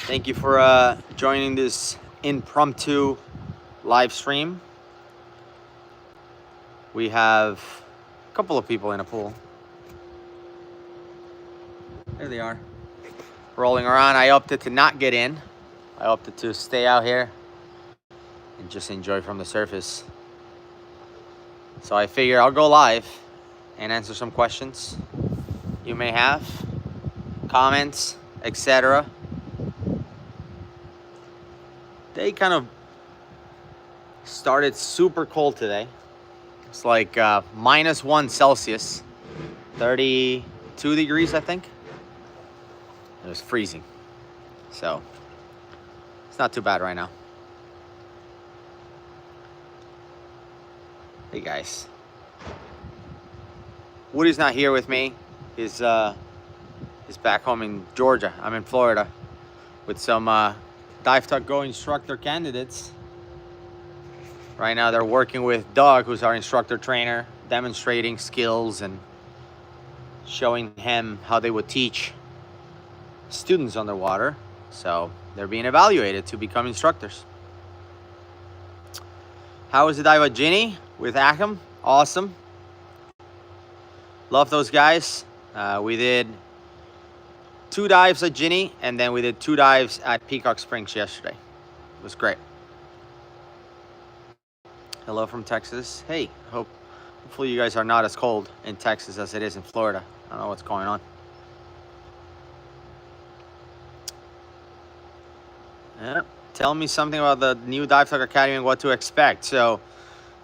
Thank you for joining this impromptu live stream. We have a couple of people in a pool. There they are, rolling around. I opted to not get in. I opted to stay out here and just enjoy from the surface. So I figure I'll go live and answer some questions you may have, comments, etc. They kind of started super cold today. It's like -1 Celsius, 32 degrees, I think. It was freezing. So it's not too bad right now. Hey guys. Woody's not here with me. He's back home in Georgia. I'm in Florida with some Dive Talk Go instructor candidates. Right now they're working with Doug, who's our instructor trainer, demonstrating skills and showing him how they would teach students underwater. So they're being evaluated to become instructors. How was the dive at Ginny with Ackham? Awesome. Love those guys. We did 2 dives at Ginny, and then we did 2 dives at Peacock Springs yesterday. It was great. Hello from Texas. Hey, hopefully you guys are not as cold in Texas as it is in Florida. I don't know what's going on. Yeah. Tell me something about the new Dive Talk Academy and what to expect. So,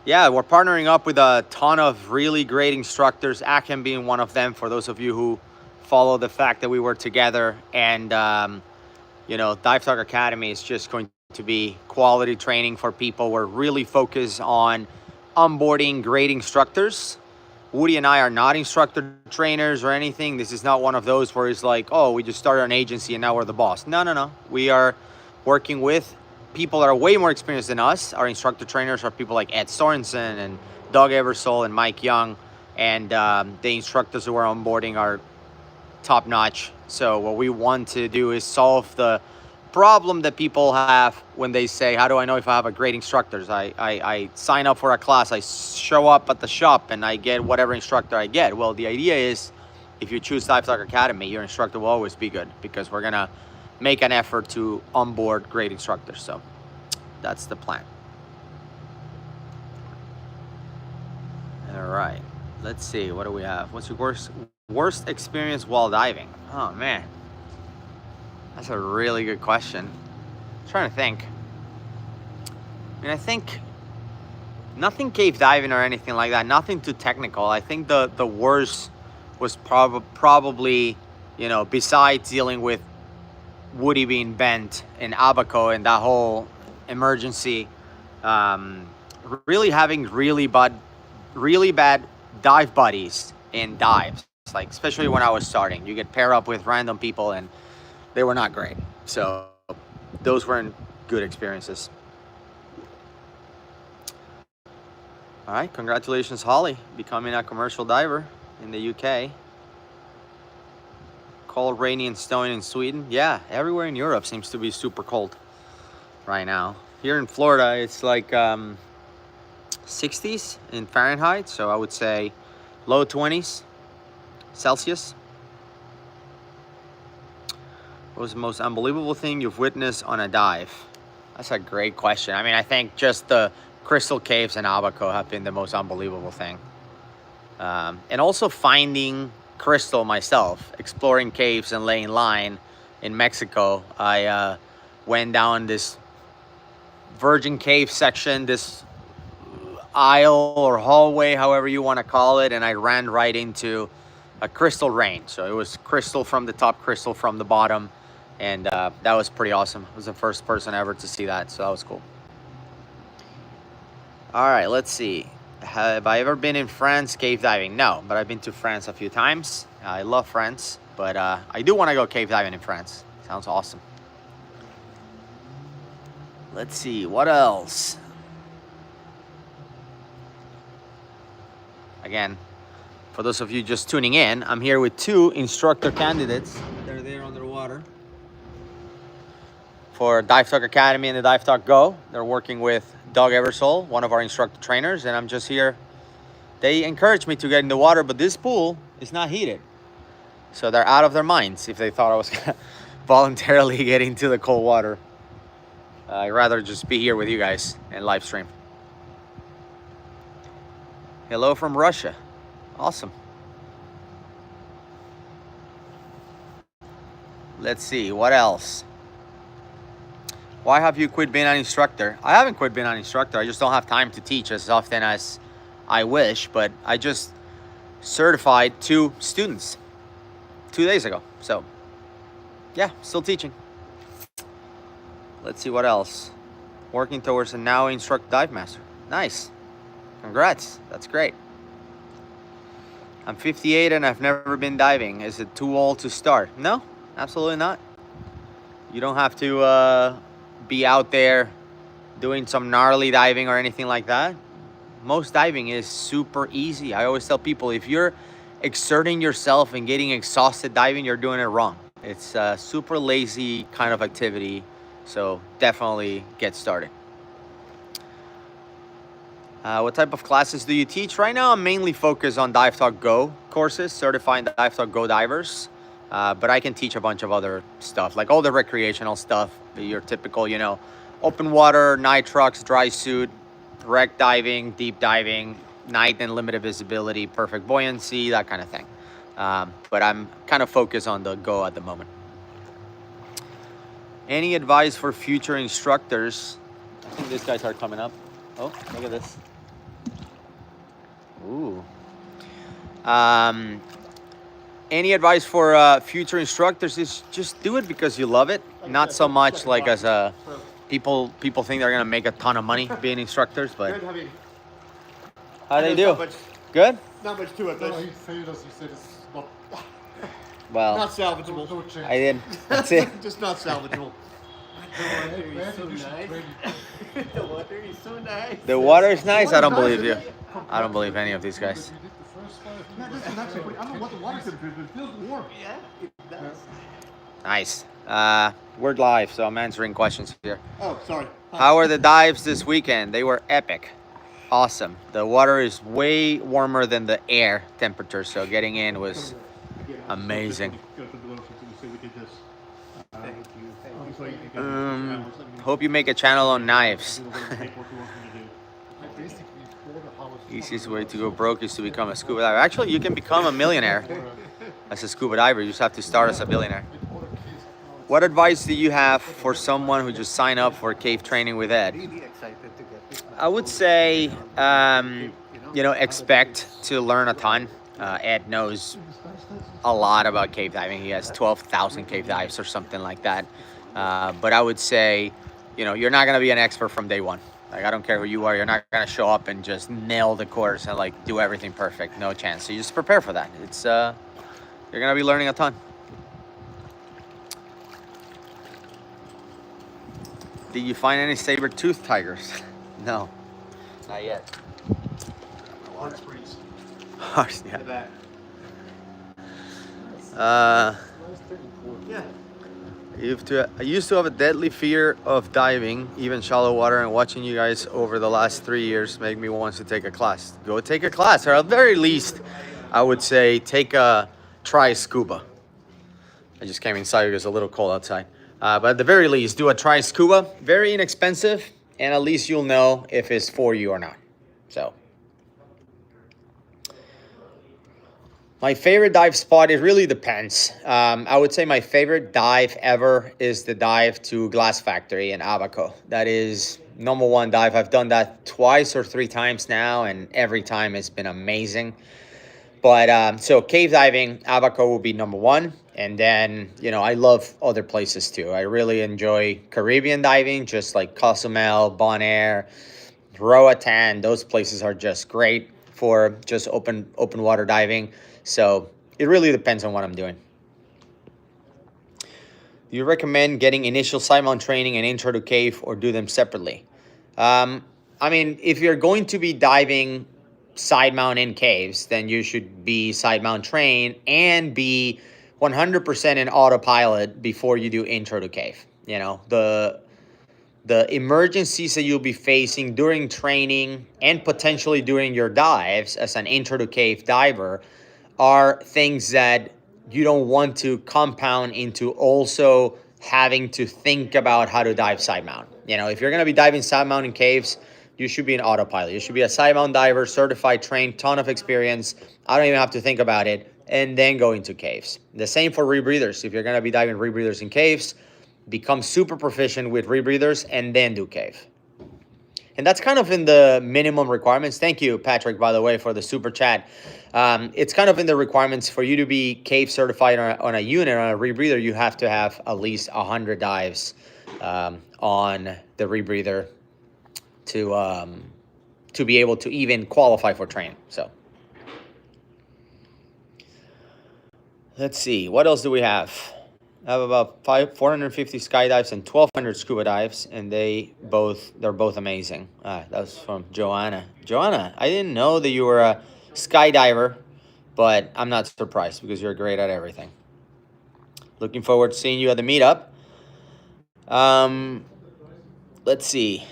yeah, we're partnering up with a ton of really great instructors, Ackham being one of them, for those of you who follow the fact that we were together. And, Dive Talk Academy is just going to be quality training for people. We're really focused on onboarding great instructors. Woody and I are not instructor trainers or anything. This is not one of those where it's like, oh, we just started an agency and now we're the boss. No. We are working with people that are way more experienced than us. Our instructor trainers are people like Ed Sorensen and Doug Eversole and Mike Young. And the instructors who are onboarding are top notch. So what we want to do is solve the problem that people have when they say, how do I know if I have a great instructors? I sign up for a class, I show up at the shop and I get whatever instructor I get. Well, the idea is if you choose Dive Talk Academy, your instructor will always be good because we're gonna make an effort to onboard great instructors. So that's the plan. All right, let's see, what do we have? What's your worst experience while diving? Oh man, that's a really good question. I'm trying to think. I think nothing cave diving or anything like that, nothing too technical. I think the worst was probably, besides dealing with Woody being bent in Abaco and that whole emergency, really having really bad dive buddies in dives, like especially when I was starting. You get paired up with random people and they were not great. So those weren't good experiences. All right, congratulations, Holly, becoming a commercial diver in the UK. Cold, rainy, and snowy in Sweden. Yeah, everywhere in Europe seems to be super cold right now. Here in Florida, it's like 60s in Fahrenheit, so I would say low 20s Celsius. What was the most unbelievable thing you've witnessed on a dive? That's a great question. I think just the crystal caves in Abaco have been the most unbelievable thing. And also finding crystal myself, exploring caves and laying line in Mexico. I went down this virgin cave section, this aisle or hallway, however you want to call it, and I ran right into a crystal rain. So it was crystal from the top, crystal from the bottom, and that was pretty awesome. I was the first person ever to see that, so that was cool. All right, let's see. Have I ever been in France cave diving? No, but I've been to France a few times. I love France, but I do want to go cave diving in France. Sounds awesome. Let's see, what else? Again, for those of you just tuning in, I'm here with 2 instructor candidates. They're there underwater. for Dive Talk Academy and the Dive Talk Go. They're working with Doug Eversole, one of our instructor trainers, and I'm just here. They encouraged me to get in the water, but this pool is not heated. So they're out of their minds if they thought I was gonna voluntarily get into the cold water. I'd rather just be here with you guys and live stream. Hello from Russia. Awesome. Let's see, what else? Why have you quit being an instructor? I haven't quit being an instructor. I just don't have time to teach as often as I wish, but I just certified 2 students 2 days ago. So yeah, still teaching. Let's see what else. Working towards a now instructor dive master. Nice. Congrats. That's great. I'm 58 and I've never been diving. Is it too old to start? No, absolutely not. You don't have to be out there doing some gnarly diving or anything like that. Most diving is super easy. I always tell people, if you're exerting yourself and getting exhausted diving, you're doing it wrong. It's a super lazy kind of activity. So definitely get started. What type of classes do you teach? Right now, I'm mainly focused on Dive Talk Go courses, certifying Dive Talk Go divers. But I can teach a bunch of other stuff, like all the recreational stuff, your typical, you know, open water, nitrox, dry suit, wreck diving, deep diving, night and limited visibility, perfect buoyancy, that kind of thing. But I'm kind of focused on the Go at the moment. Any advice for future instructors? I think these guys are coming up. Oh, look at this. Ooh. Any advice for future instructors is just do it because you love it, not so much like as a people think they're gonna make a ton of money being instructors, but how they do? Good? Not much to it. No, he said it's not. Well, Not salvageable. No change. I did. That's it. Just not salvageable. The water is so nice. The water is nice. I don't believe you. I don't believe any of these guys. We did the first 5 No, minutes. this is actually pretty, I don't know what the water temperature is, but it feels warm. Yeah, it does. Nice. We're live, so I'm answering questions here. Oh, sorry. How were the dives this weekend? They were epic. Awesome. The water is way warmer than the air temperature, so getting in was amazing. Hope you make a channel on knives. Easiest way to go broke is to become a scuba diver. Actually, you can become a millionaire as a scuba diver. You just have to start as a billionaire. What advice do you have for someone who just signed up for cave training with Ed? I would say, you know, expect to learn a ton. Ed knows a lot about cave diving. He has 12,000 cave dives or something like that. But I would say, you know, you're not going to be an expert from day one. Like, I don't care who you are. You're not going to show up and just nail the course and like do everything perfect. No chance. So you just prepare for that. It's you're going to be learning a ton. Did you find any saber-toothed tigers? No, not yet. Hard springs. Yeah. Yeah. I used to have a deadly fear of diving, even shallow water, and watching you guys over the last 3 years make me want to take a class. Go take a class, or at the very least, I would say try scuba. I just came inside because it's a little cold outside. But at the very least, do a try scuba. Very inexpensive, and at least you'll know if it's for you or not. So. My favorite dive spot, it really depends. I would say my favorite dive ever is the dive to Glass Factory in Abaco. That is #1 dive. I've done that 2 or 3 times now, and every time it's been amazing. But so cave diving, Abaco will be #1. And then, you know, I love other places too. I really enjoy Caribbean diving, just like Cozumel, Bonaire, Roatan. Those places are just great for just open water diving. So it really depends on what I'm doing. Do you recommend getting initial side mount training and intro to cave, or do them separately? I mean, if you're going to be diving side mount in caves, then you should be side mount trained and be 100% in autopilot before you do intro to cave. You know, the emergencies that you'll be facing during training and potentially during your dives as an intro to cave diver are things that you don't want to compound into also having to think about how to dive side mount. You know, if you're going to be diving side mount in caves, you should be an autopilot. You should be a side mount diver, certified, trained, ton of experience. I don't even have to think about it, and then go into caves. The same for rebreathers. If you're going to be diving rebreathers in caves, become super proficient with rebreathers and then do cave. And that's kind of in the minimum requirements. Thank you, Patrick, by the way, for the super chat. It's kind of in the requirements for you to be cave certified on a unit, on a rebreather. You have to have at least 100 dives on the rebreather to be able to even qualify for training. So let's see, what else do we have? I have about 450 skydives and 1,200 scuba dives, and they're both amazing. That was from Joanna. Joanna, I didn't know that you were a skydiver, but I'm not surprised because you're great at everything. Looking forward to seeing you at the meetup. Let's see.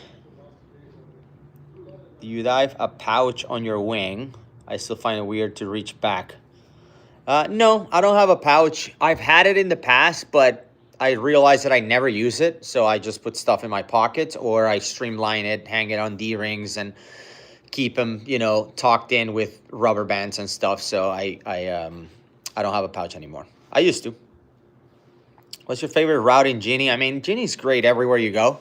Do you dive a pouch on your wing? I still find it weird to reach back. No, I don't have a pouch. I've had it in the past, but I realized that I never use it. So I just put stuff in my pockets, or I streamline it, hang it on D-rings, and keep them, you know, tucked in with rubber bands and stuff. So I don't have a pouch anymore. I used to. What's your favorite route in Genie? I mean, Genie's great everywhere you go.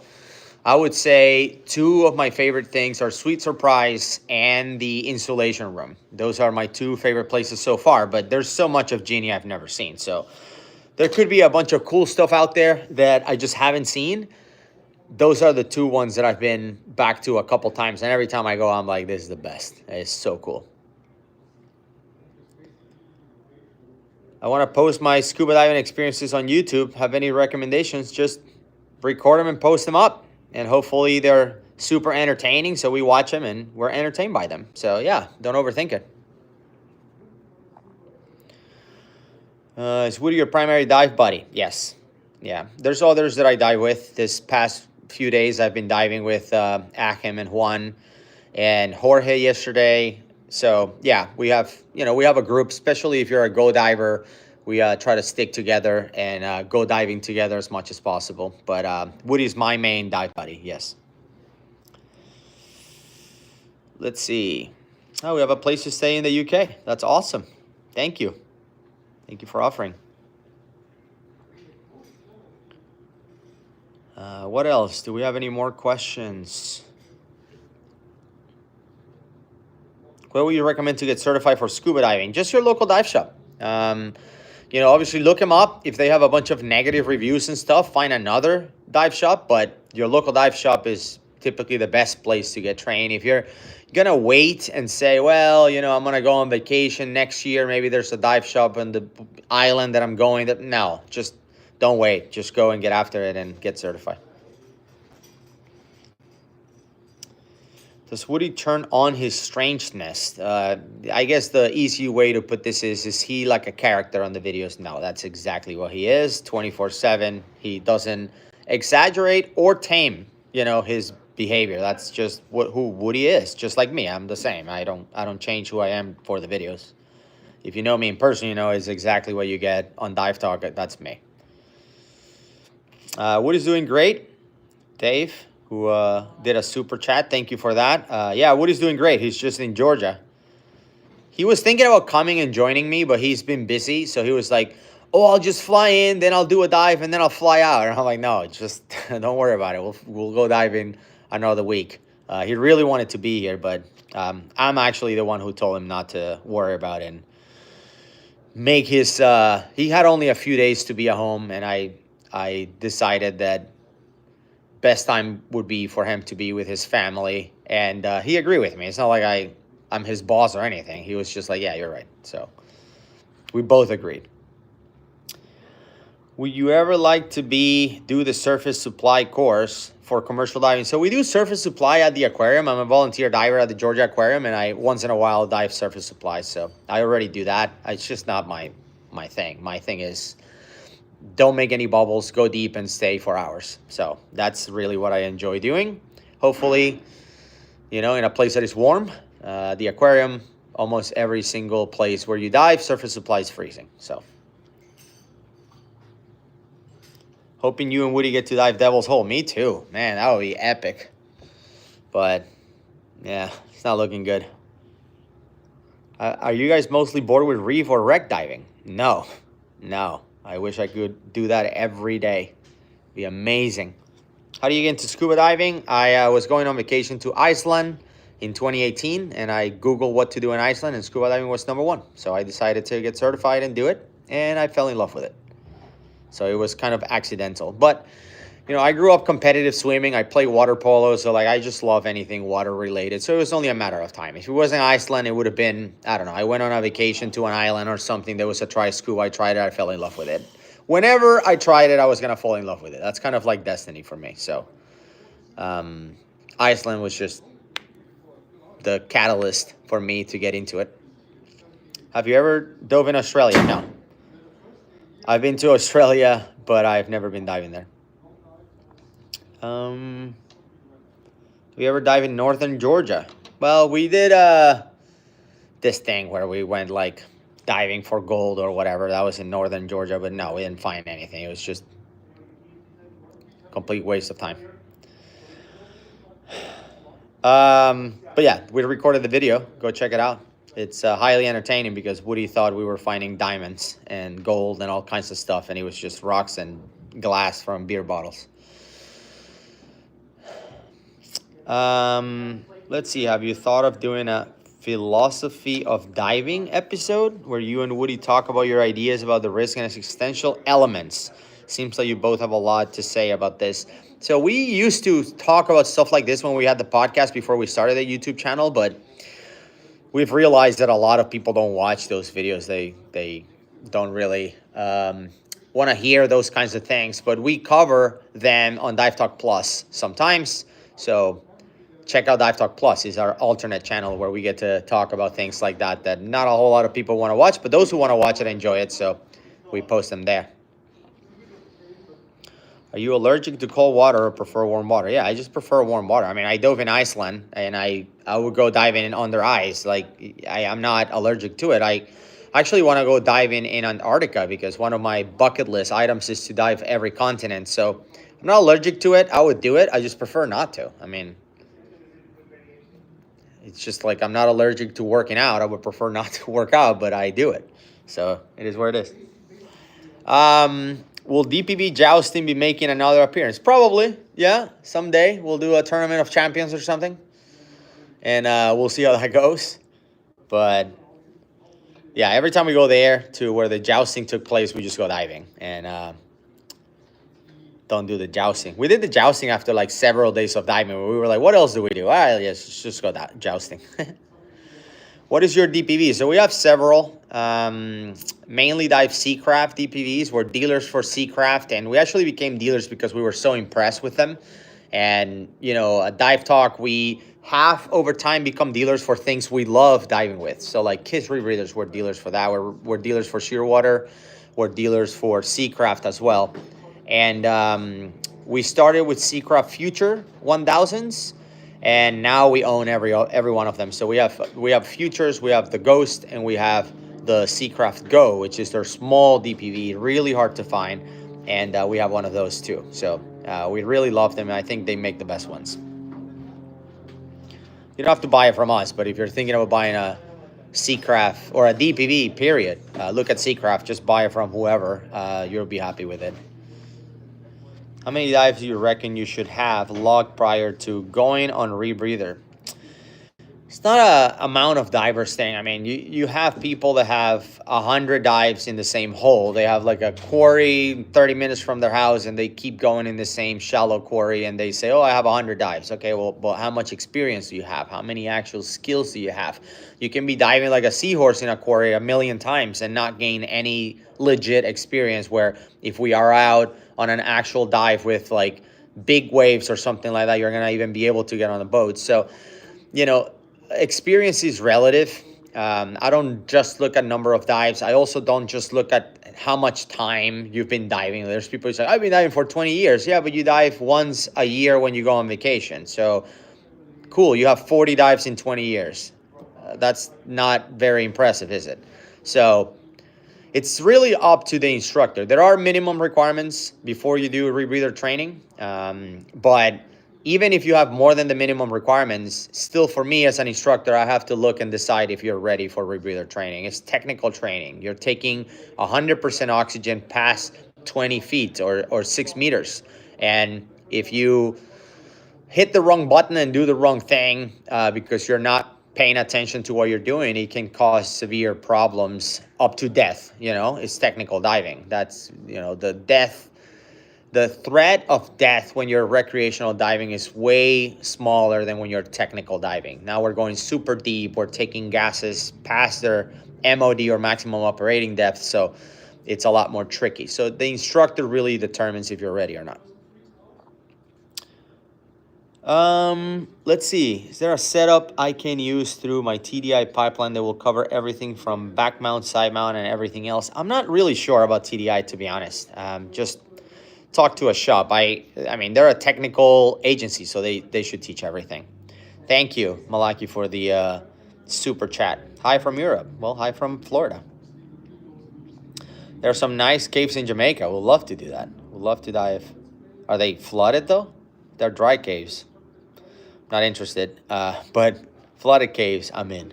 I would say two of my favorite things are Sweet Surprise and the Insulation Room. Those are my two favorite places so far, but there's so much of Genie I've never seen. So there could be a bunch of cool stuff out there that I just haven't seen. Those are the two ones that I've been back to a couple times, and every time I go, I'm like, this is the best. It's so cool. I want to post my scuba diving experiences on YouTube. Have any recommendations? Just record them and post them up. And hopefully they're super entertaining, so we watch them and we're entertained by them. So yeah, don't overthink it. Is Woody your primary dive buddy? Yes. Yeah. There's others that I dive with. This past few days I've been diving with Achim and Juan and Jorge yesterday. So yeah, we have a group, especially if you're a go diver. We try to stick together and go diving together as much as possible. But Woody's my main dive buddy, yes. Let's see. Oh, we have a place to stay in the UK. That's awesome. Thank you. Thank you for offering. What else? Do we have any more questions? Where would you recommend to get certified for scuba diving? Just your local dive shop. You know, obviously look them up. If they have a bunch of negative reviews and stuff, find another dive shop. But your local dive shop is typically the best place to get trained. If you're going to wait and say, well, you know, I'm going to go on vacation next year. Maybe there's a dive shop on the island that I'm going. No, just don't wait. Just go and get after it and get certified. Does Woody turn on his strangeness? I guess the easy way to put this is he like a character on the videos? No, that's exactly what he is, 24/7. He doesn't exaggerate or tame, you know, his behavior. That's just who Woody is, just like me. I'm the same. I don't change who I am for the videos. If you know me in person, you know it's exactly what you get on Dive Talk. That's me. Woody's doing great. Dave, who did a super chat. Thank you for that. Yeah, Woody's doing great. He's just in Georgia. He was thinking about coming and joining me, but he's been busy. So he was like, oh, I'll just fly in, then I'll do a dive, and then I'll fly out. And I'm like, no, just don't worry about it. We'll go dive in another week. He really wanted to be here, but I'm actually the one who told him not to worry about it. And make his, he had only a few days to be at home, and I decided that best time would be for him to be with his family, and he agreed with me. It's not like I'm his boss or anything. He was just like, yeah, you're right. So we both agreed. Would you ever like to do the surface supply course for commercial diving? So we do surface supply at the aquarium. I'm a volunteer diver at the Georgia Aquarium, and I once in a while dive surface supply. So I already do that. It's just not my thing. My thing is don't make any bubbles, go deep, and stay for hours. So that's really what I enjoy doing. Hopefully, in a place that is warm. The aquarium, almost every single place where you dive, surface supply is freezing. So hoping you and Woody get to dive Devil's Hole. Me too. Man, that would be epic. But yeah, it's not looking good. Are you guys mostly bored with reef or wreck diving? No. I wish I could do that every day. Be amazing. How do you get into scuba diving? I was going on vacation to Iceland in 2018, and I Googled what to do in Iceland, and scuba diving was #1. So I decided to get certified and do it, and I fell in love with it. So it was kind of accidental. But, I grew up competitive swimming. I play water polo, so I just love anything water related. So it was only a matter of time. If it wasn't Iceland, it would have been, I don't know, I went on a vacation to an island or something. There was a try scuba. I tried it. I fell in love with it. Whenever I tried it, I was going to fall in love with it. That's kind of like destiny for me. So Iceland was just the catalyst for me to get into it. Have you ever dove in Australia? No. I've been to Australia, but I've never been diving there. Have you ever dive in northern Georgia? Well, we did this thing where we went diving for gold or whatever. That was in northern Georgia, but no, we didn't find anything. It was just complete waste of time. But yeah, we recorded the video. Go check it out. It's highly entertaining because Woody thought we were finding diamonds and gold and all kinds of stuff, and it was just rocks and glass from beer bottles. Let's see. Have you thought of doing a philosophy of diving episode where you and Woody talk about your ideas about the risk and existential elements? Seems like you both have a lot to say about this. So we used to talk about stuff like this when we had the podcast before we started the YouTube channel, but we've realized that a lot of people don't watch those videos. They don't really want to hear those kinds of things, but we cover them on Dive Talk Plus sometimes. So check out Dive Talk Plus. Is our alternate channel where we get to talk about things like that not a whole lot of people want to watch, but those who want to watch it enjoy it, so we post them there. Are you allergic to cold water or prefer warm water? Yeah, I just prefer warm water. I mean, I dove in Iceland, and I would go diving in under ice. I'm not allergic to it. I actually want to go diving in Antarctica because one of my bucket list items is to dive every continent. So I'm not allergic to it. I would do it. I just prefer not to. I mean, it's just I'm not allergic to working out. I would prefer not to work out, but I do it. So it is where it is. Will DPB Jousting be making another appearance? Probably, yeah. Someday we'll do a Tournament of Champions or something. And we'll see how that goes. But, yeah, every time we go there to where the jousting took place, we just go diving. And don't do the jousting. We did the jousting after several days of diving. We were like, what else do we do? Yes, just go jousting. What is your DPV? So we have several. Mainly dive Seacraft DPVs. We're dealers for Seacraft, and we actually became dealers because we were so impressed with them. And, at Dive Talk, we have over time become dealers for things we love diving with. So Kiss Rebreathers, we're dealers for that. We're dealers for Shearwater. We're dealers for Seacraft as well. And we started with Seacraft Future 1000s. And now we own every one of them. So we have Futures, we have the Ghost, and we have the Seacraft Go, which is their small DPV, really hard to find. And we have one of those too. So we really love them, and I think they make the best ones. You don't have to buy it from us, but if you're thinking about buying a Seacraft or a DPV, period, look at Seacraft. Just buy it from whoever. You'll be happy with it. How many dives do you reckon you should have logged prior to going on Rebreather? It's not a amount of divers thing. I mean, you have people that have 100 dives in the same hole. They have a quarry 30 minutes from their house, and they keep going in the same shallow quarry, and they say, oh, I have 100 dives. Okay, well, how much experience do you have? How many actual skills do you have? You can be diving like a seahorse in a quarry 1,000,000 times and not gain any legit experience, where if we are out on an actual dive with big waves or something like that, you're going to even be able to get on the boat. So, experience is relative. I don't just look at number of dives. I also don't just look at how much time you've been diving. There's people who say, I've been diving for 20 years. Yeah, but you dive once a year when you go on vacation. So cool, you have 40 dives in 20 years. That's not very impressive, is it? So it's really up to the instructor. There are minimum requirements before you do rebreather training, but even if you have more than the minimum requirements, still for me as an instructor, I have to look and decide if you're ready for rebreather training. It's technical training. You're taking 100% oxygen past 20 feet or 6 meters. And if you hit the wrong button and do the wrong thing because you're not paying attention to what you're doing, it can cause severe problems up to death. It's technical diving. That's, the threat of death when you're recreational diving is way smaller than when you're technical diving. Now we're going super deep. We're taking gases past their MOD or maximum operating depth. So it's a lot more tricky. So the instructor really determines if you're ready or not. Let's see. Is there a setup I can use through my TDI pipeline that will cover everything from back mount, side mount, and everything else? I'm not really sure about TDI, to be honest. Just talk to a shop. I mean, they're a technical agency, so they should teach everything. Thank you, Malaki, for the super chat. Hi from Europe. Well, hi from Florida. There are some nice caves in Jamaica. We'd love to do that. We'd love to dive. Are they flooded, though? They're dry caves. Not interested, but flooded caves, I'm in.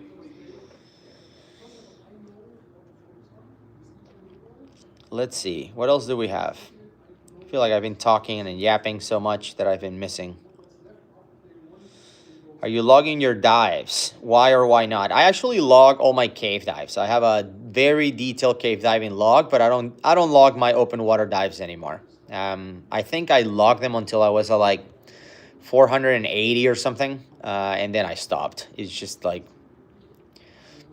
Let's see. What else do we have? I feel like I've been talking and yapping so much that I've been missing. Are you logging your dives? Why or why not? I actually log all my cave dives. I have a very detailed cave diving log, but I don't log my open water dives anymore. I think I logged them until I was like 480 or something, and then I stopped. It's just like,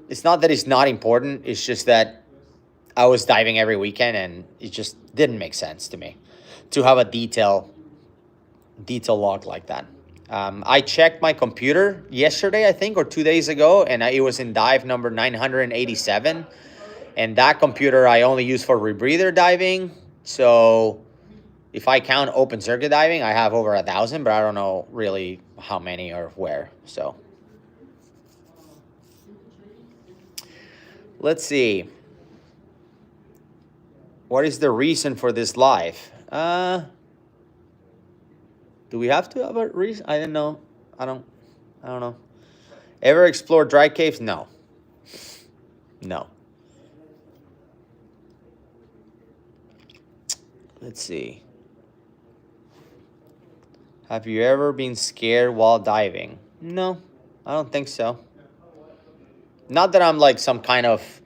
it's not that it's not important, it's just that I was diving every weekend and it just didn't make sense to me to have a detail log like that. I checked my computer yesterday, I think, or 2 days ago, and it was in dive number 987, and that computer I only use for rebreather diving. So if I count open circuit diving, I have over 1,000, but I don't know really how many or where. So let's see. What is the reason for this live? Do we have to have a reason? I didn't know. I don't know. Ever explore dry caves? No. No. Let's see. Have you ever been scared while diving? No, I don't think so. Not that I'm like some kind of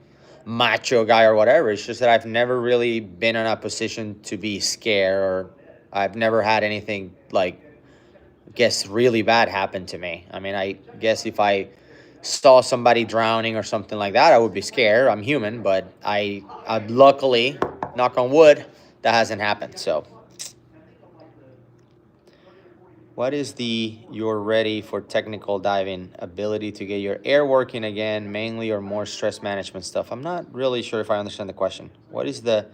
macho guy or whatever. It's just that I've never really been in a position to be scared, or I've never had anything like, I guess, really bad happen to me. I mean, I guess if I saw somebody drowning or something like that, I would be scared. I'm human, but I luckily, knock on wood, that hasn't happened. So what is the you're ready for technical diving ability to get your air working again, mainly, or more stress management stuff? I'm not really sure if I understand the question. What is the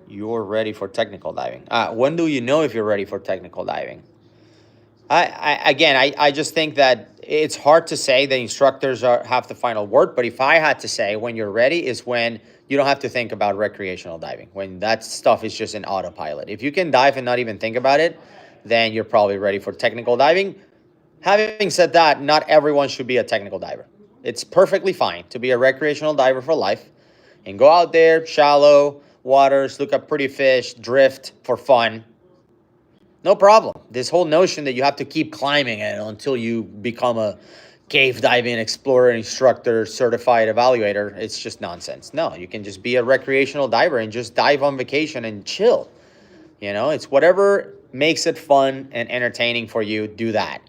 you're ready for technical diving? When do you know if you're ready for technical diving? I just think that it's hard to say. The instructors have the final word, but if I had to say when you're ready is when you don't have to think about recreational diving, when that stuff is just an autopilot. If you can dive and not even think about it, then you're probably ready for technical diving. Having said that, not everyone should be a technical diver. It's perfectly fine to be a recreational diver for life and go out there, shallow waters, look at pretty fish, drift for fun. No problem. This whole notion that you have to keep climbing it until you become a cave diving explorer, instructor, certified evaluator, it's just nonsense. No, you can just be a recreational diver and just dive on vacation and chill. It's whatever makes it fun and entertaining for you, do that.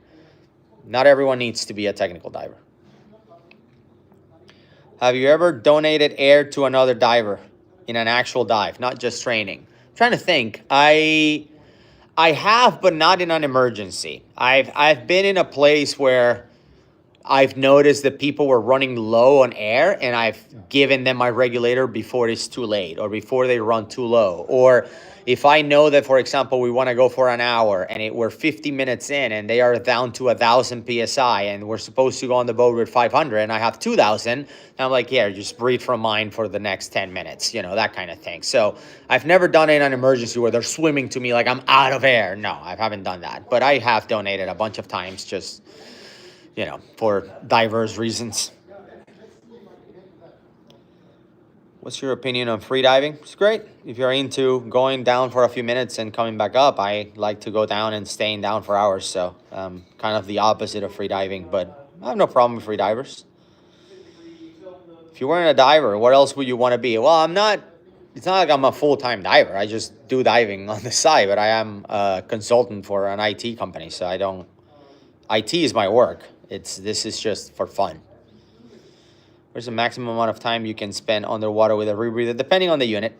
Not everyone needs to be a technical diver. Have you ever donated air to another diver in an actual dive, not just training? I'm trying to think. I have, but not in an emergency. I've been in a place where I've noticed that people were running low on air, and I've given them my regulator before it's too late or before they run too low. Or if I know that, for example, we want to go for an hour and we're 50 minutes in and they are down to 1,000 psi and we're supposed to go on the boat with 500 and I have 2,000, I'm like, yeah, just breathe from mine for the next 10 minutes, that kind of thing. So I've never done it in an emergency where they're swimming to me like I'm out of air. No, I haven't done that. But I have donated a bunch of times just, for diverse reasons. What's your opinion on free diving? It's great. If you're into going down for a few minutes and coming back up, I like to go down and staying down for hours. So kind of the opposite of free diving, but I have no problem with free divers. If you weren't a diver, what else would you want to be? Well, it's not like I'm a full-time diver. I just do diving on the side, but I am a consultant for an IT company. So IT is my work. This is just for fun. Where's the maximum amount of time you can spend underwater with a rebreather, depending on the unit.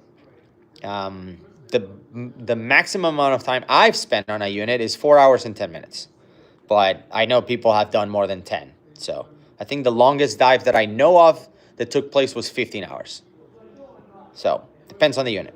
The maximum amount of time I've spent on a unit is 4 hours and 10 minutes. But I know people have done more than 10. So I think the longest dive that I know of that took place was 15 hours. So depends on the unit.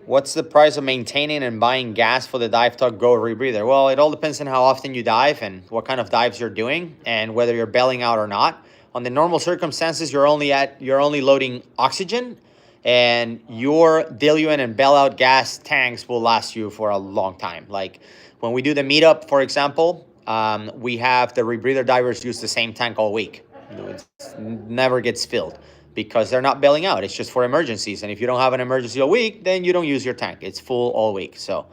What's the price of maintaining and buying gas for the DiveTalk Go rebreather? Well, it all depends on how often you dive and what kind of dives you're doing and whether you're bailing out or not. On the normal circumstances, you're only loading oxygen, and your diluent and bailout gas tanks will last you for a long time. Like when we do the meetup, for example, we have the rebreather divers use the same tank all week. It never gets filled, because they're not bailing out. It's just for emergencies. And if you don't have an emergency all week, then you don't use your tank. It's full all week. So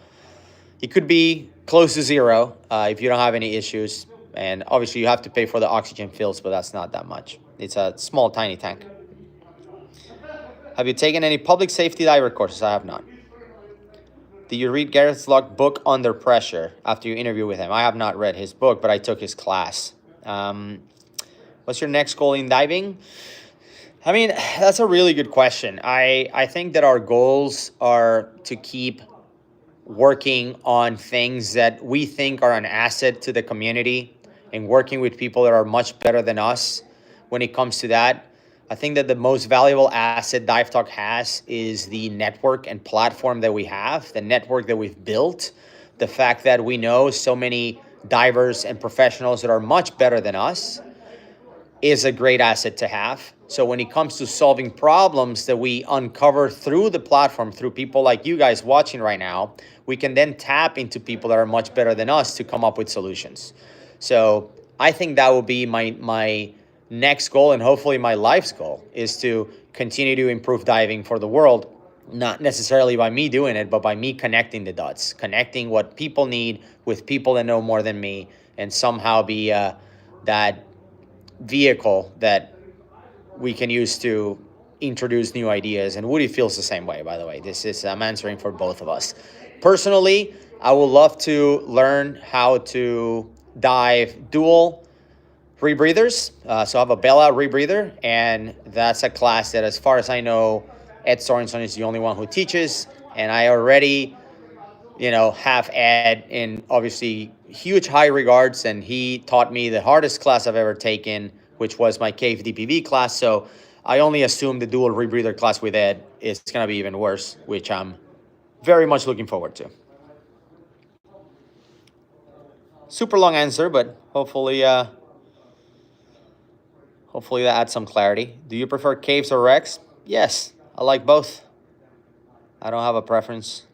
it could be close to zero if you don't have any issues. And obviously you have to pay for the oxygen fills, but that's not that much. It's a small, tiny tank. Have you taken any public safety diver courses? I have not. Did you read Gareth Slock's book, Under Pressure, after you interview with him? I have not read his book, but I took his class. What's your next goal in diving? I mean, that's a really good question. I think that our goals are to keep working on things that we think are an asset to the community and working with people that are much better than us when it comes to that. I think that the most valuable asset DiveTalk has is the network and platform that we have, the network that we've built, the fact that we know so many divers and professionals that are much better than us is a great asset to have. So when it comes to solving problems that we uncover through the platform, through people like you guys watching right now, we can then tap into people that are much better than us to come up with solutions. So I think that will be my next goal, and hopefully my life's goal, is to continue to improve diving for the world, not necessarily by me doing it, but by me connecting the dots, connecting what people need with people that know more than me, and somehow be that vehicle that we can use to introduce new ideas. And Woody feels the same way, by the way. I'm answering for both of us. Personally, I would love to learn how to dive dual rebreathers. So I have a bailout rebreather, and that's a class that, as far as I know, Ed Sorensen is the only one who teaches. And I already, have Ed in obviously huge high regards, and he taught me the hardest class I've ever taken, which was my Cave DPV class. So I only assume the dual rebreather class with Ed is going to be even worse, which I'm very much looking forward to. Super long answer, but hopefully that adds some clarity. Do you prefer caves or wrecks? Yes, I like both. I don't have a preference.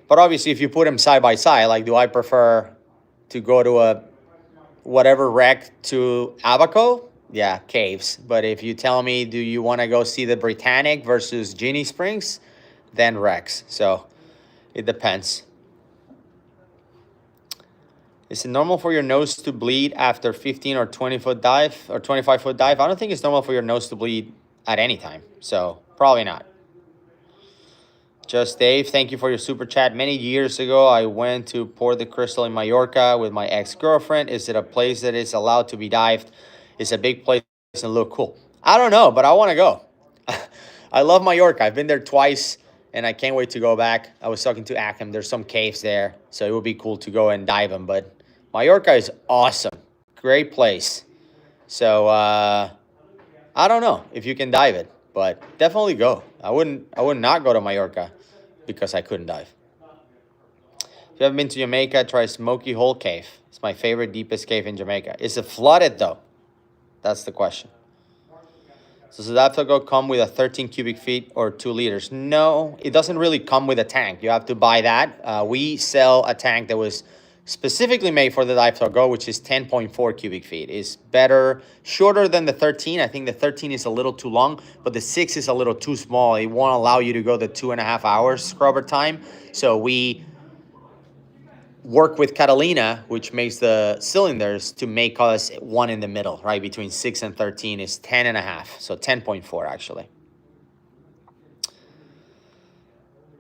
But obviously, if you put them side by side, like, do I prefer to go to a whatever wreck to Abaco? Yeah, caves. But if you tell me, do you want to go see the Britannic versus Ginny Springs? Then wrecks. So it depends. Is it normal for your nose to bleed after 15 or 20-foot dive or 25-foot dive? I don't think it's normal for your nose to bleed at any time. So probably not. Just Dave, thank you for your super chat. Many years ago, I went to Port de Crystal in Mallorca with my ex-girlfriend. Is it a place that is allowed to be dived? It's a big place and look cool. I don't know, but I want to go. I love Mallorca. I've been there twice, and I can't wait to go back. I was talking to Akim. There's some caves there, so it would be cool to go and dive them, but Mallorca is awesome. Great place. So I don't know if you can dive it, but definitely go. I would not go to Mallorca because I couldn't dive. If you haven't been to Jamaica, try Smoky Hole Cave. It's my favorite deepest cave in Jamaica. Is it flooded though? That's the question. So does that go come with a 13 cubic feet or 2 liters? No, it doesn't really come with a tank. You have to buy that. We sell a tank that was specifically made for the Dive Go, which is 10.4 cubic feet. It's better, shorter than the 13. I think the 13 is a little too long, but the 6 is a little too small. It won't allow you to go the 2.5 hours scrubber time. So we work with Catalina, which makes the cylinders, to make us one in the middle, right? Between 6 and 13 is 10.5, so 10.4 actually.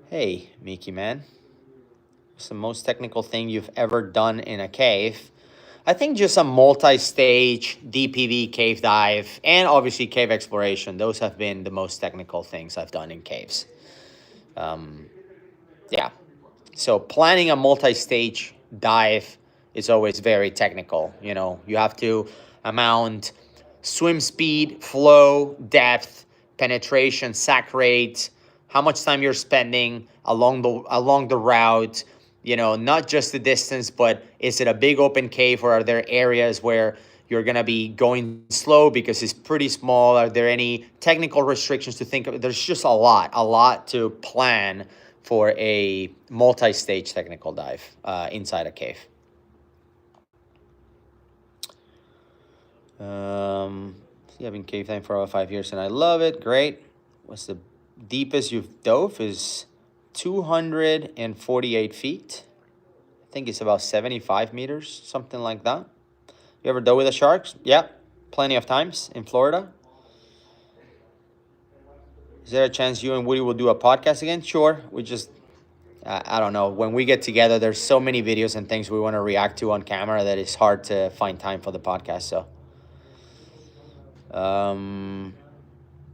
Hey, Mickey man. What's the most technical thing you've ever done in a cave? I think just a multi-stage DPV cave dive and obviously cave exploration. Those have been the most technical things I've done in caves. Yeah. So planning a multi-stage dive is always very technical. You know, you have to amount swim speed, flow, depth, penetration, sac rate, how much time you're spending along the route. You know, not just the distance, but is it a big open cave, or are there areas where you're going to be going slow because it's pretty small? Are there any technical restrictions to think of? There's just a lot to plan for a multi-stage technical dive inside a cave. I've been cave diving for over 5 years and I love it. Great. What's the deepest you've dove? Is 248 feet. I think it's about 75 meters, something like that. You ever dove with the sharks? Yeah, plenty of times in Florida. Is there a chance you and Woody will do a podcast again? Sure. We just, I don't know. When we get together, there's so many videos and things we want to react to on camera that it's hard to find time for the podcast. So,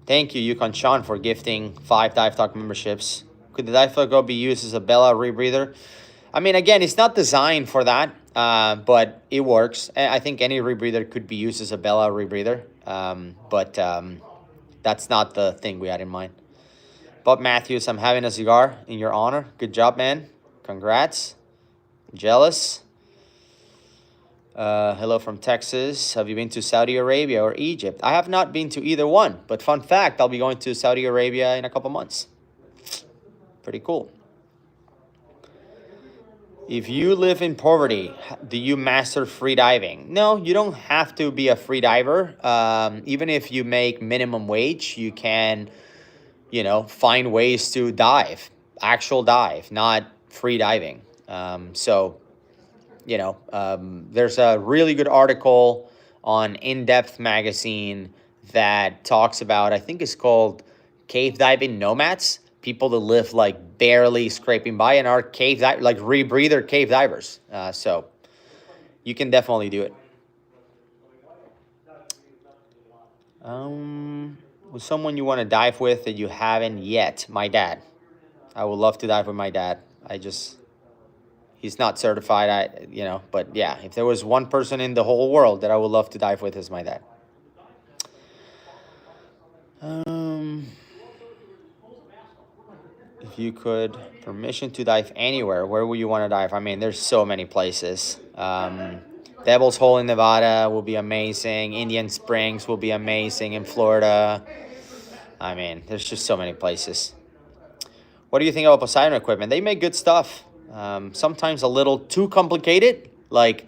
thank you, Yukon Sean, for gifting 5 Dive Talk memberships. Could the Dive Talk Go be used as a Bella rebreather? I mean, again, it's not designed for that, but it works. I think any rebreather could be used as a Bella rebreather, but that's not the thing we had in mind. Bob Matthews, I'm having a cigar in your honor. Good job, man. Congrats. Jealous. Hello from Texas. Have you been to Saudi Arabia or Egypt? I have not been to either one, but fun fact, I'll be going to Saudi Arabia in a couple months. Pretty cool. If you live in poverty, do you master free diving? No, you don't have to be a free diver. Even if you make minimum wage, you can, you know, find ways to dive, actual dive, not free diving. So, you know, there's a really good article on In-Depth magazine that talks about, I think it's called Cave Diving Nomads. People that live like barely scraping by and are cave like rebreather cave divers. So you can definitely do it. With someone you want to dive with that you haven't yet? My dad. I would love to dive with my dad. He's not certified, but yeah, if there was one person in the whole world that I would love to dive with, is my dad. If you could permission to dive anywhere, where would you want to dive? I mean, there's so many places. Devil's Hole in Nevada will be amazing. Indian Springs will be amazing in Florida. I mean, there's just so many places. What do you think about Poseidon equipment? They make good stuff. Sometimes a little too complicated. Like,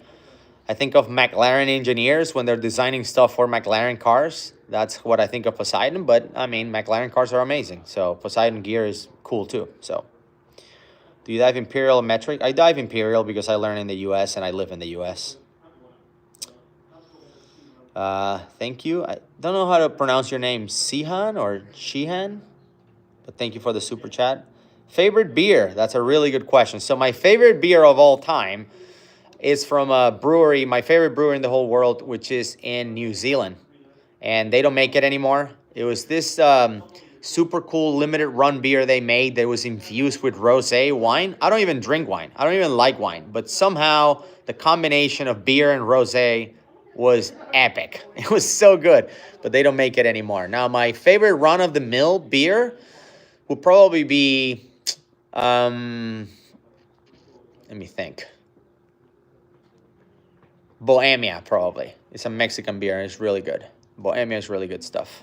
I think of McLaren engineers when they're designing stuff for McLaren cars. That's what I think of Poseidon. But, I mean, McLaren cars are amazing. So, Poseidon gear is cool, too. So, do you dive Imperial or Metric? I dive Imperial because I learn in the U.S. and I live in the U.S. Thank you. I don't know how to pronounce your name. Sihan or Shihan? But thank you for the super chat. Favorite beer? That's a really good question. So, my favorite beer of all time is from a brewery, my favorite brewery in the whole world, which is in New Zealand. And they don't make it anymore. It was this super cool limited run beer they made that was infused with rosé wine. I don't even drink wine. I don't even like wine, but somehow the combination of beer and rosé was epic. It was so good, but they don't make it anymore. Now, my favorite run-of-the-mill beer will probably be, let me think. Bohemia, probably. It's a Mexican beer, and it's really good. Bohemia is really good stuff.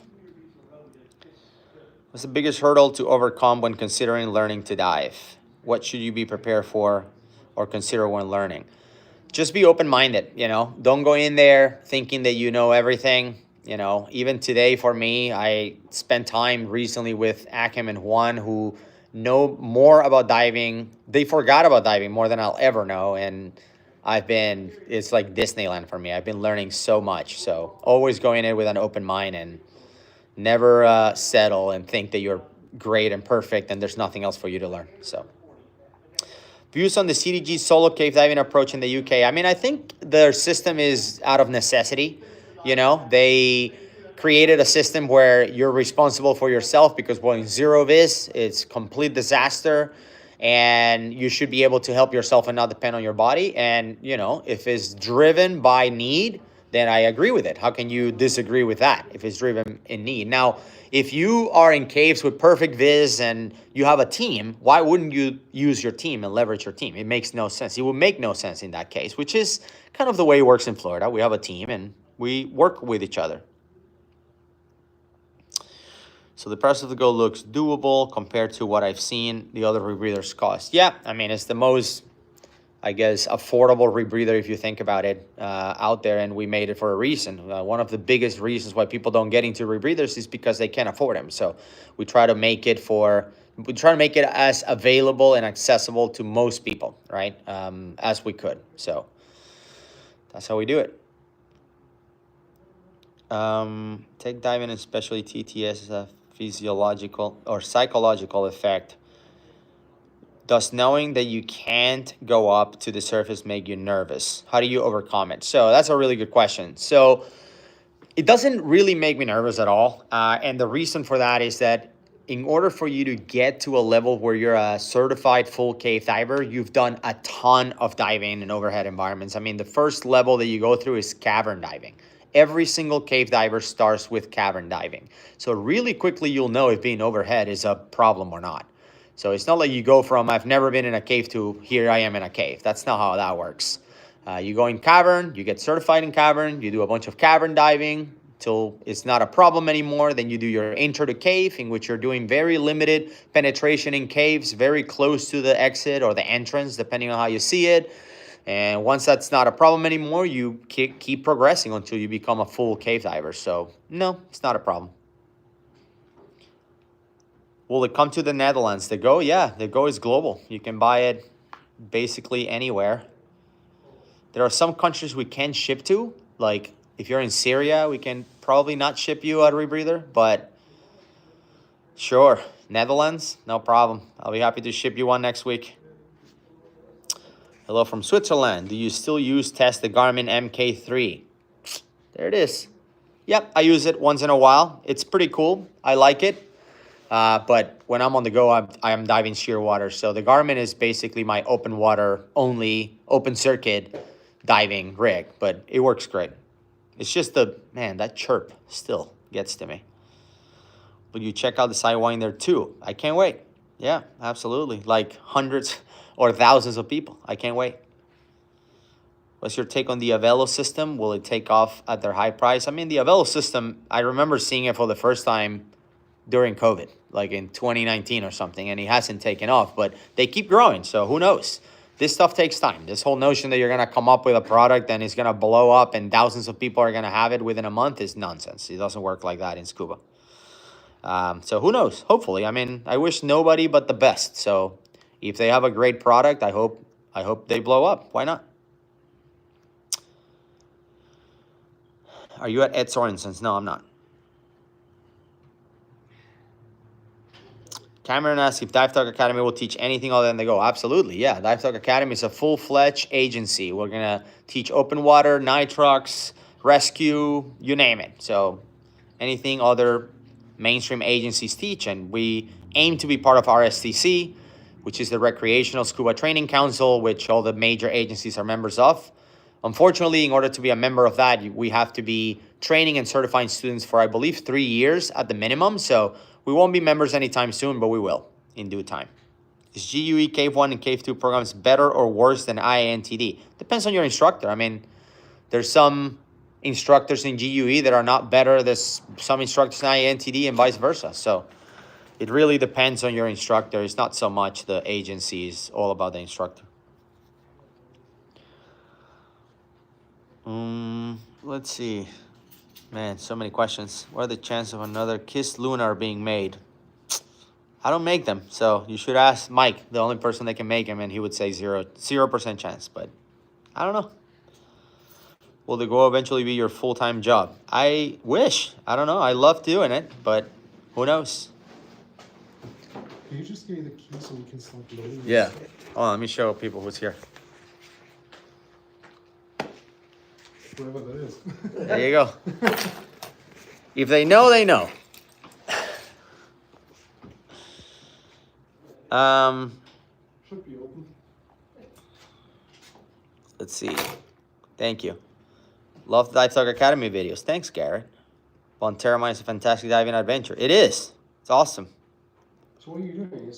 What's the biggest hurdle to overcome when considering learning to dive? What should you be prepared for or consider when learning? Just be open-minded, you know. Don't go in there thinking that you know everything. You know, even today for me, I spent time recently with Akim and Juan who know more about diving. They forgot about diving more than I'll ever know. And it's like Disneyland for me. I've been learning so much. So always going in with an open mind and never settle and think that you're great and perfect and there's nothing else for you to learn. So views on the CDG solo cave diving approach in the UK. I mean, I think their system is out of necessity. You know, they created a system where you're responsible for yourself because going zero viz, it's complete disaster. And you should be able to help yourself and not depend on your body. And, you know, if it's driven by need, then I agree with it. How can you disagree with that if it's driven in need? Now, if you are in caves with perfect viz and you have a team, why wouldn't you use your team and leverage your team? It makes no sense. It would make no sense in that case, which is kind of the way it works in Florida. We have a team and we work with each other. So the price of the Go looks doable compared to what I've seen the other rebreathers cost. Yeah, I mean, it's the most, I guess, affordable rebreather if you think about it out there, and we made it for a reason. One of the biggest reasons why people don't get into rebreathers is because they can't afford them. So we try to make it as available and accessible to most people, right, as we could. So that's how we do it. Take diving, especially TTS, is a physiological or psychological effect. Does knowing that you can't go up to the surface make you nervous? How do you overcome it? So that's a really good question. So it doesn't really make me nervous at all. And the reason for that is that in order for you to get to a level where you're a certified full cave diver, you've done a ton of diving in overhead environments. I mean, the first level that you go through is cavern diving. Every single cave diver starts with cavern diving. So really quickly, you'll know if being overhead is a problem or not. So it's not like you go from, I've never been in a cave to here I am in a cave. That's not how that works. You go in cavern, you get certified in cavern, you do a bunch of cavern diving till it's not a problem anymore. Then you do your intro to cave, in which you're doing very limited penetration in caves, very close to the exit or the entrance, depending on how you see it. And once that's not a problem anymore, you keep progressing until you become a full cave diver. So no, it's not a problem. Will it come to the Netherlands? The Go? Yeah, the Go is global. You can buy it basically anywhere. There are some countries we can ship to. Like if you're in Syria, we can probably not ship you a rebreather. But sure, Netherlands, no problem. I'll be happy to ship you one next week. Hello from Switzerland. Do you still test the Garmin MK3? There it is. Yep, I use it once in a while. It's pretty cool. I like it. But when I'm on the go, I am diving sheer water. So the Garmin is basically my open water only, open circuit diving rig. But it works great. It's just that chirp still gets to me. Will you check out the Sidewinder too? I can't wait. Yeah, absolutely. Like hundreds or thousands of people. I can't wait. What's your take on the Avelo system? Will it take off at their high price? I mean, the Avelo system, I remember seeing it for the first time during COVID, like in 2019 or something, and it hasn't taken off, but they keep growing, so who knows? This stuff takes time. This whole notion that you're going to come up with a product and it's going to blow up and thousands of people are going to have it within a month is nonsense. It doesn't work like that in scuba. So who knows? Hopefully. I mean, I wish nobody but the best. So if they have a great product, I hope they blow up. Why not? Are you at Ed Sorensen's? No, I'm not. Cameron asks if Dive Talk Academy will teach anything other than the Go. Absolutely, yeah. Dive Talk Academy is a full-fledged agency. We're going to teach open water, nitrox, rescue, you name it. So anything other mainstream agencies teach, and we aim to be part of RSTC, which is the Recreational Scuba Training Council, which all the major agencies are members of. Unfortunately, in order to be a member of that, we have to be training and certifying students for, I believe, 3 years at the minimum. So we won't be members anytime soon, but we will in due time. Is GUE Cave 1 and Cave 2 programs better or worse than IANTD? Depends on your instructor. I mean, there's some instructors in GUE that are not better than some instructors in IANTD and vice versa. So it really depends on your instructor. It's not so much the agency, it's all about the instructor. Let's see. Man, so many questions. What are the chances of another Kiss Lunar being made? I don't make them, so you should ask Mike, the only person that can make them, and he would say 0% chance, but I don't know. Will the Go eventually be your full-time job? I wish. I don't know. I love doing it, but who knows? Can you just give me the key so we can start loading? Yeah. Oh, let me show people who's here. Whoever that is. There you go. If they know, they know. Should be open. Let's see. Thank you. Love the Dive Talk Academy videos. Thanks, Garrett. Von Terramine is a fantastic diving adventure. It is. It's awesome. So what are you doing?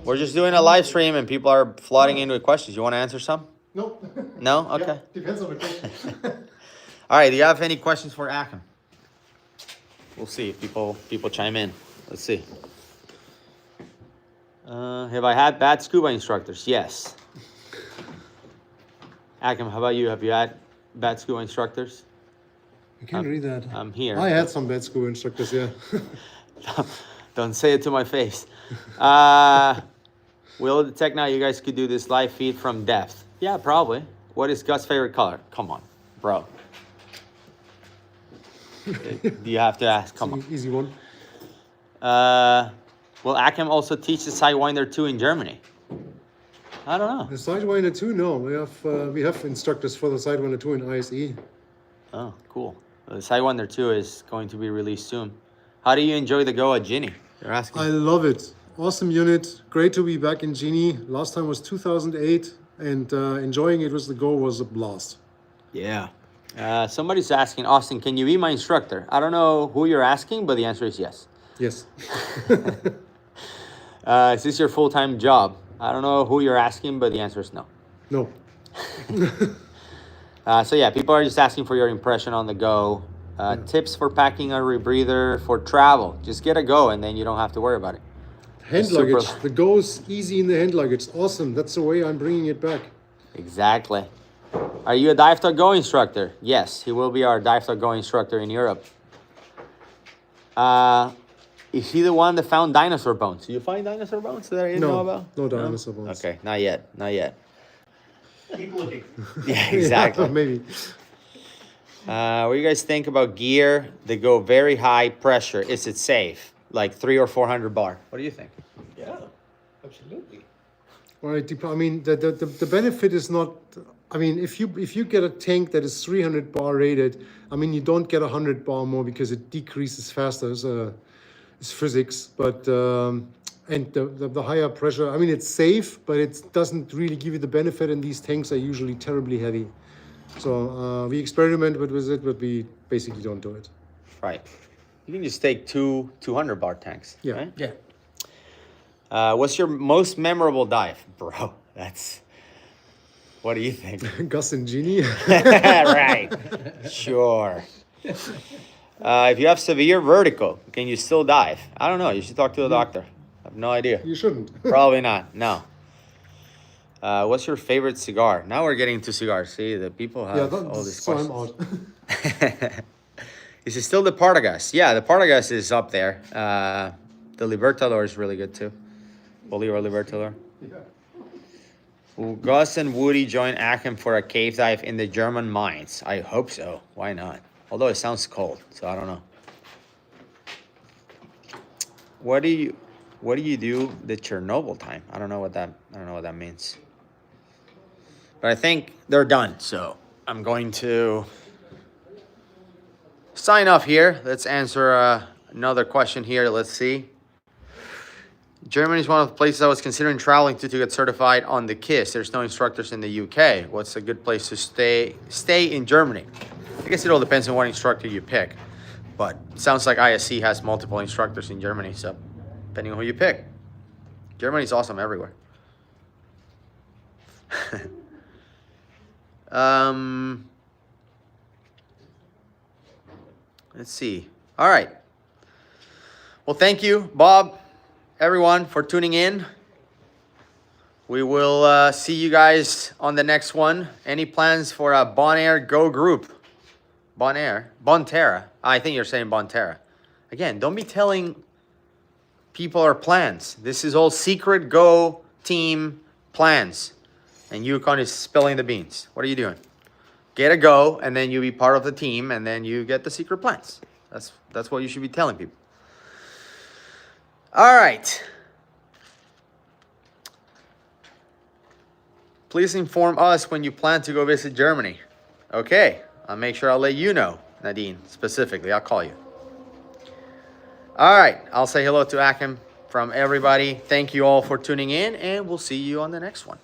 We're just doing a live stream and people are flooding into with questions. You want to answer some? Nope. No? Okay. Yeah, depends on the question. All right. Do you have any questions for Achim? We'll see if people chime in. Let's see. Have I had bad scuba instructors? Yes. Achim, how about you? Have you had bad scuba instructors? I can't read that. I'm here. I had some bad scuba instructors, yeah. Don't say it to my face. Will detect now you guys could do this live feed from depth. Yeah, probably. What is Gus' favorite color? Come on, bro. You have to ask. Come on. Easy one. Will Achim also teach the Sidewinder 2 in Germany? I don't know. The Sidewinder 2, no. We have instructors for the Sidewinder 2 in ISE. Oh, cool. The Sidewinder 2 is going to be released soon. How do you enjoy the Go at Genie? They're asking. I love it. Awesome unit. Great to be back in Genie. Last time was 2008, and enjoying it with the Go was a blast. Yeah. Somebody's asking, Austin, can you be my instructor? I don't know who you're asking, but the answer is yes. Yes. Is this your full-time job? I don't know who you're asking, but the answer is no. No. So yeah, people are just asking for your impression on the Go. Tips for packing a rebreather for travel. Just get a Go and then you don't have to worry about it. Hand Super. luggage. The Go is easy in the hand luggage. Awesome. That's the way I'm bringing it back. Exactly. Are you a Dive Talk Go instructor? Yes, he will be our Dive Talk Go instructor in Europe. Is he the one that found dinosaur bones? Did you find dinosaur bones that I didn't know about? No dinosaur bones. Okay, not yet. Not yet. Keep looking. Yeah, exactly. Yeah, maybe. What do you guys think about gear that go very high pressure? Is it safe? Like 300 or 400 bar. What do you think? Yeah, absolutely. All right. I mean, the benefit is not. I mean, if you get a tank that is 300 bar rated, I mean, you don't get 100 bar more because it decreases faster. It's physics, but and the higher pressure. I mean, it's safe, but it doesn't really give you the benefit. And these tanks are usually terribly heavy. So we experiment with it, but we basically don't do it. Right. You can just take two 200 bar tanks. Yeah. Right? Yeah. What's your most memorable dive, bro? That's. What do you think? Gus and Genie. Right. Sure. If you have severe vertigo, can you still dive? I don't know. You should talk to a doctor. I have no idea. You shouldn't. Probably not. No. What's your favorite cigar? Now we're getting to cigars. See, the people have all these so questions. I'm out. Is it still the Partagas? Yeah, the Partagas is up there. The Libertador is really good too. Bolivar Libertador. Yeah. Will Gus and Woody join Achim for a cave dive in the German mines? I hope so. Why not? Although it sounds cold, so I don't know. What do you do the Chernobyl time? I don't know what that means. But I think they're done, so I'm going to sign off here. Let's answer a Another question here. Let's see. Germany is one of the places I was considering traveling to get certified on the KISS. There's no instructors in the UK. What's a good place to stay in Germany? I guess it all depends on what instructor you pick. But it sounds like ISC has multiple instructors in Germany, so depending on who you pick. Germany's awesome everywhere. Let's see. All right. Well, thank you, Bob, everyone, for tuning in. We will see you guys on the next one. Any plans for a Bonaire Go group? Bonterra. I think you're saying Bonterra. Again, don't be telling people our plans. This is all secret Go team plans. And Yukon is spilling the beans. What are you doing? Get a Go, and then you be part of the team, and then you get the secret plans. That's what you should be telling people. All right. Please inform us when you plan to go visit Germany. Okay, I'll make sure I'll let you know, Nadine, specifically. I'll call you. All right, I'll say hello to Akim from everybody. Thank you all for tuning in, and we'll see you on the next one.